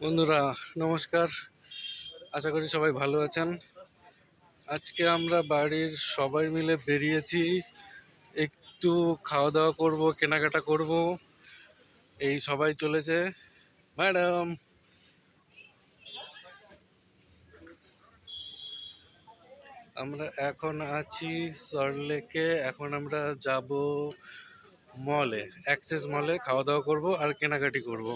বন্ধুরা নমস্কার, আশা করি সবাই ভালো আছেন। আজকে আমরা বাড়ির সবাই মিলে বেরিয়েছি, একটু খাওয়া দাওয়া করব, কেনাকাটা করব। এই সবাই চলেছে। ম্যাডাম, আমরা এখন আছি সল্টলেকে। এখন আমরা যাব মলে, অ্যাক্সেস মলে খাওয়া দাওয়া করব আর কেনাকাটি করব।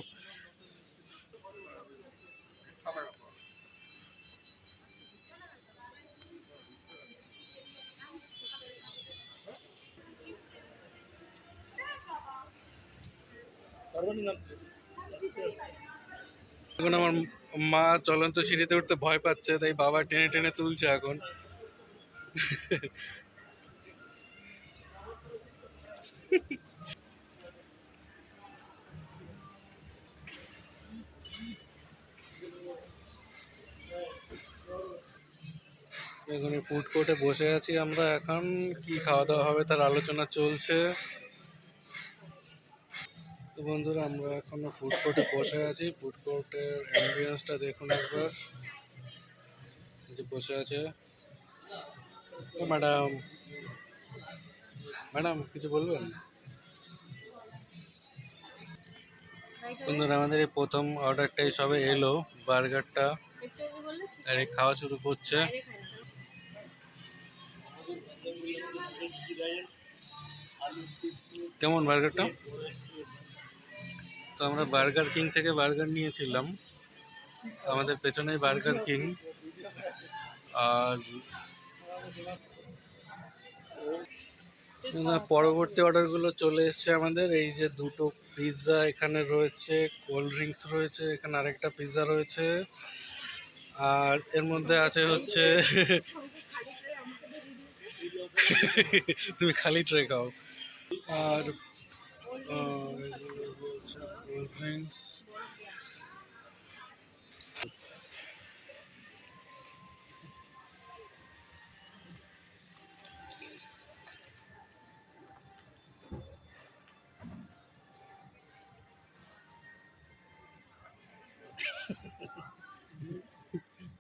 এখন আমার মা চলন্ত সিঁড়িতে উঠতে ভয় পাচ্ছে, তাই বাবা টেনে টেনে তুলছে এখন। এখন ফুড কোর্টে বসে আছি আমরা। এখন কি খাওয়া দাওয়া হবে তার আলোচনা চলছে। তো বন্ধুরা, আমরা এখনো ফুড কোর্টে বসে আছি। ফুড কোর্টের অ্যাম্বিয়েন্সটা দেখুন একবার, যে বসে আছে। ও ম্যাডাম, ম্যাডাম কিছু বলবেন? বন্ধুরা, আমাদের এই প্রথম অর্ডারটাই সবে এলো, বার্গারটা, আর এই খাওয়া শুরু করছে। কেমন বার্গারটা? তো আমরা বার্গার কিং থেকে বার্গার নিয়েছিলাম, আমাদের পেছনেই বার্গার কিং। আর পরবর্তী অর্ডারগুলো চলে এসছে আমাদের। এই যে দুটো পিৎজা এখানে রয়েছে, কোল্ড ড্রিঙ্কস রয়েছে, এখানে আরেকটা পিৎজা রয়েছে, আর এর মধ্যে আছে হচ্ছে তুমি খালি ট্রে খাও। আর কোল্ড ড্রিঙ্কস।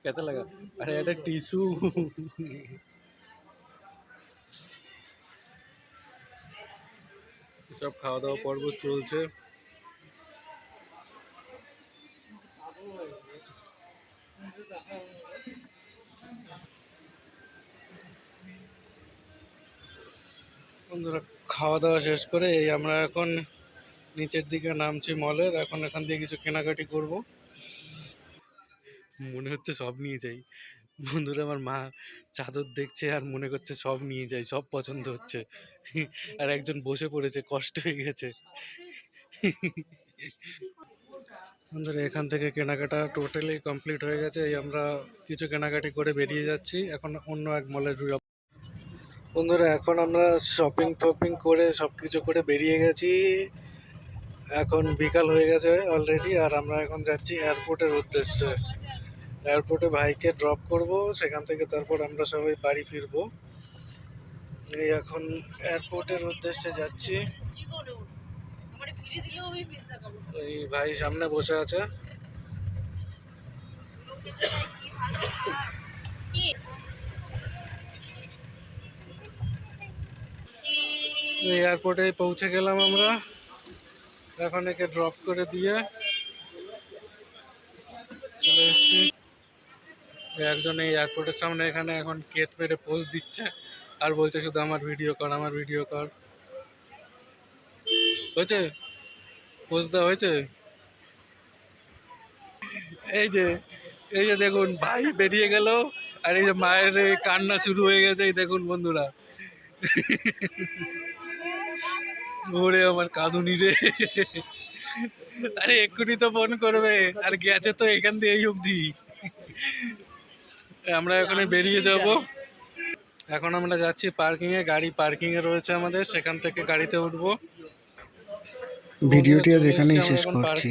कैसा लगा? अरे এটা টিস্যু। সব খাওয়া দাওয়া পর্ব চলছে। বন্ধুরা, খাওয়া দাওয়া শেষ করে এই আমরা এখন নিচের দিকে নামছি মলের। এখন এখান দিয়ে কিছু কেনাকাটি করব। মনে হচ্ছে সব নিয়ে যাই। বন্ধুরা, আমার মা চাদর দেখছে আর মনে করছে সব নিয়ে যাই, সব পছন্দ হচ্ছে। আর একজন বসে পড়েছে, কষ্ট হয়ে গেছে। বন্ধুরা, এখান থেকে কেনাকাটা টোটালি কমপ্লিট হয়ে গেছে। এই আমরা কিছু কেনাকাটি করে বেরিয়ে যাচ্ছি এখন অন্য এক মলে। বন্ধুরা, এখন আমরা শপিং করে সব কিছু করে বেরিয়ে গেছি। এখন বিকাল হয়ে গেছে অলরেডি, আর আমরা এখন যাচ্ছি এয়ারপোর্টের উদ্দেশ্যে। এয়ারপোর্টে ভাইকে ড্রপ করব, সেখান থেকে তারপর আমরা সবাই বাড়ি ফিরবো। এই এখন এয়ারপোর্টের উদ্দেশ্যে যাচ্ছি। এই ভাই সামনে বসে আছে। এয়ারপোর্টে পৌঁছে গেলাম আমরা। এখন একে ড্রপ করে দিয়ে চলে এসেছি। একজন এই এয়ারপোর্টের সামনে এখানে এখন কেত মেরে পোজ দিচ্ছে আর বলছে শুধু আমার ভিডিও কর, আমার ভিডিও কর। হয়েছে? পোজ দেওয়া হয়েছে? এই যে এই যে দেখুন, ভাই বেরিয়ে গেল, আর এই যে মায়ের কান্না শুরু হয়ে গেছে। এই দেখুন বন্ধুরা, ওরে আমার কাঁদুনি রে। আরে এক্ষুনি তো ফোন করবে, আর গেছে তো এখান দিয়ে এই অবধি। আমরা এখানে বেরিয়ে যাব। এখন আমরা যাচ্ছি পার্কিংয়ে, গাড়ি পার্কিংয়ে রয়েছে আমাদের, সেখান থেকে গাড়িতে উঠবো। ভিডিওটি আজ এখানেই শেষ করছি।